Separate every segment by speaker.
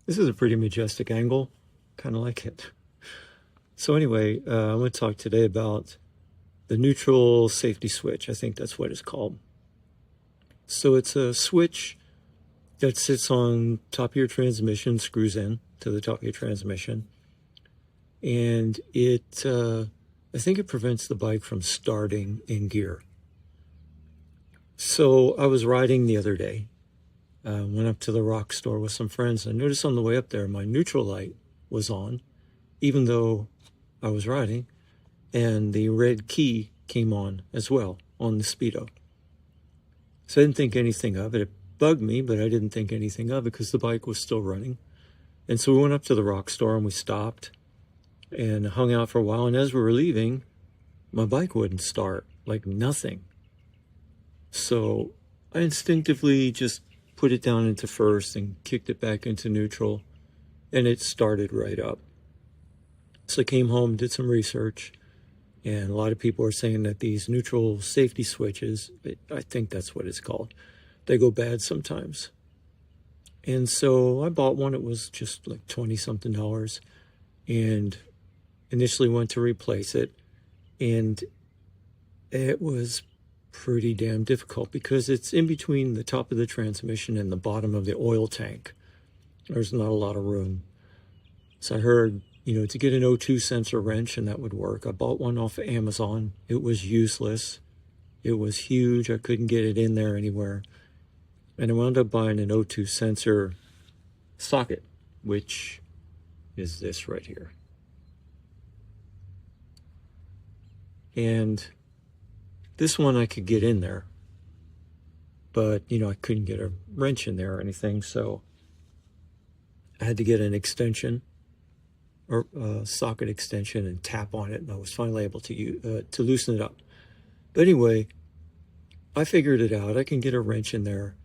Speaker 1: This is a pretty majestic angle, kind of like it. So anyway, I'm going to talk today about the neutral safety switch. I think that's what it's called. So it's a switch that sits on top of your transmission, screws in to the top of your transmission. And it, I think it prevents the bike from starting in gear. So I was riding the other day, went up to the rock store with some friends. I noticed on the way up there, my neutral light was on, even though I was riding, and the red key came on as well on the Speedo. So I didn't think anything of it. It bugged me, but I didn't think anything of it because the bike was still running. And so we went up to the rock store and we stopped and hung out for a while. And as we were leaving, my bike wouldn't start, like nothing. So I instinctively just put it down into first and kicked it back into neutral, and it started right up. So I came home, did some research, and a lot of people are saying that these neutral safety switches, I think that's what it's called, they go bad sometimes. And so I bought one. It was just like $20-something, and initially went to replace it, and it was pretty damn difficult because it's in between the top of the transmission and the bottom of the oil tank. There's not a lot of room. So I heard, to get an O2 sensor wrench, and that would work. I bought one off of Amazon. It was useless. It was huge. I couldn't get it in there anywhere. And I wound up buying an O2 sensor socket, which is this right here. And this one I could get in there, but, I couldn't get a wrench in there or anything. So I had to get an extension, or socket extension, and tap on it, and I was finally able to loosen it up. But anyway, I figured it out. I can get a wrench in there.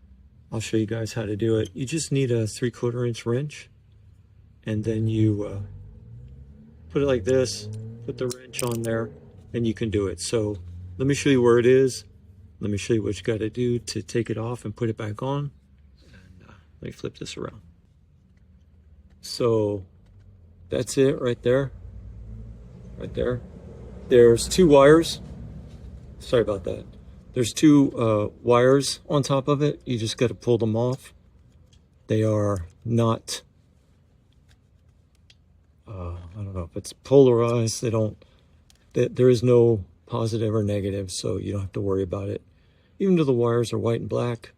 Speaker 1: I'll show you guys how to do it. You just need a 3/4 inch wrench, and then you put it like this, put the wrench on there, and you can do it. So let me show you where it is. Let me show you what you got to do to take it off and put it back on. And let me flip this around. So that's it right there. Right there. There's 2 wires. Sorry about that. There's 2 wires on top of it. You just got to pull them off. They are not, I don't know if it's polarized. There is no positive or negative, so you don't have to worry about it. Even though the wires are white and black,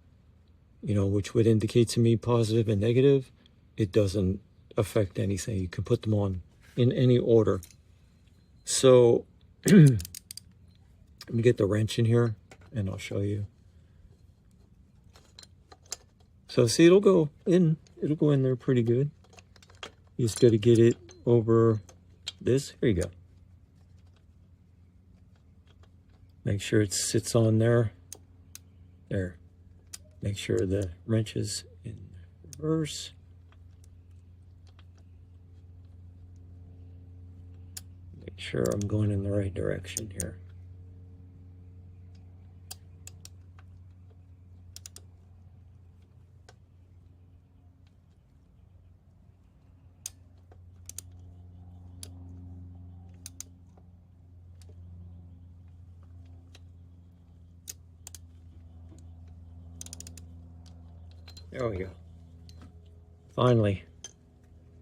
Speaker 1: which would indicate to me positive and negative, it doesn't affect anything. You can put them on in any order. So let me get the wrench in here and I'll show you. So see, it'll go in there pretty good. You just got to get it over this. Here you go. Make sure it sits on there. There. Make sure the wrench is in reverse. Make sure I'm going in the right direction here. There we go. Finally.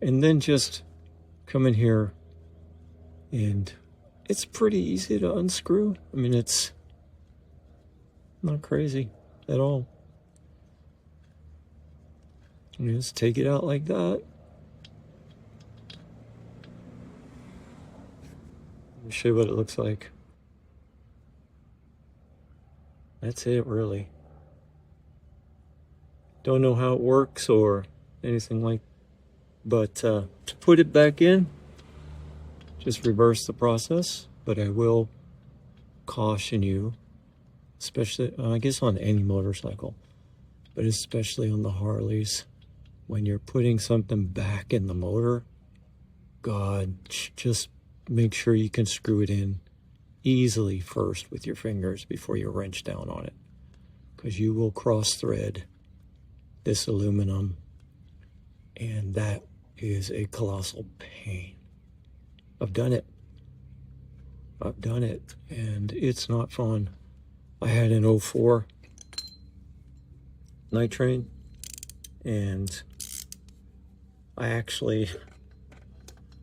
Speaker 1: And then just come in here, and it's pretty easy to unscrew. I mean, it's not crazy at all. You just take it out like that. Let me show you what it looks like. That's it, really. Don't know how it works or anything like, but to put it back in, just reverse the process. But I will caution you, especially, I guess on any motorcycle, but especially on the Harleys, when you're putting something back in the motor, God, just make sure you can screw it in easily first with your fingers before you wrench down on it, because you will cross thread this aluminum And that is a colossal pain. I've done it. And it's not fun. I had an 04 night train, and I actually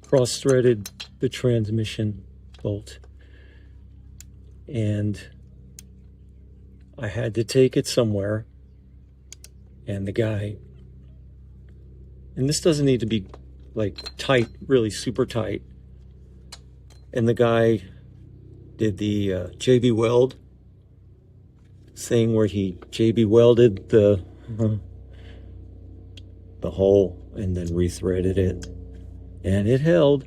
Speaker 1: cross-threaded the transmission bolt, and I had to take it somewhere, and the guy, and this doesn't need to be like tight, really super tight, and the guy did the JB weld thing where he JB welded the hole and then rethreaded it, and it held,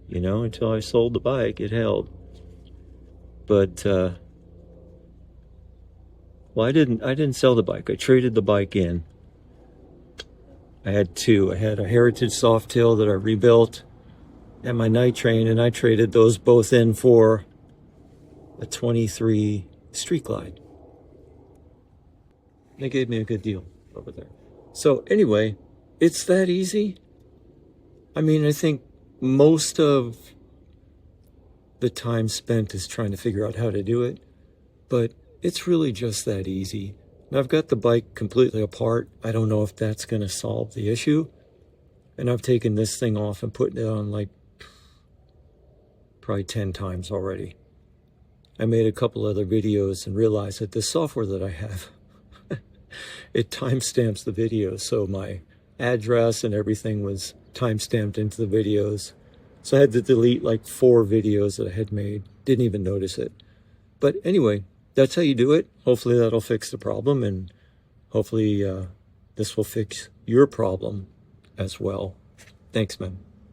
Speaker 1: you know, until I sold the bike. It held, but well, I didn't sell the bike. I traded the bike in. I had two. I had a Heritage Softail that I rebuilt and my night train, and I traded those both in for a 23 Street Glide. They gave me a good deal over there. So anyway, it's that easy. I mean, I think most of the time spent is trying to figure out how to do it, but it's really just that easy. Now, I've got the bike completely apart. I don't know if that's going to solve the issue. And I've taken this thing off and put it on like probably 10 times already. I made a couple other videos and realized that the software that I have, it timestamps the videos. So my address and everything was timestamped into the videos. So I had to delete like 4 videos that I had made. Didn't even notice it. But anyway, that's how you do it. Hopefully that'll fix the problem, and hopefully this will fix your problem as well. Thanks, man.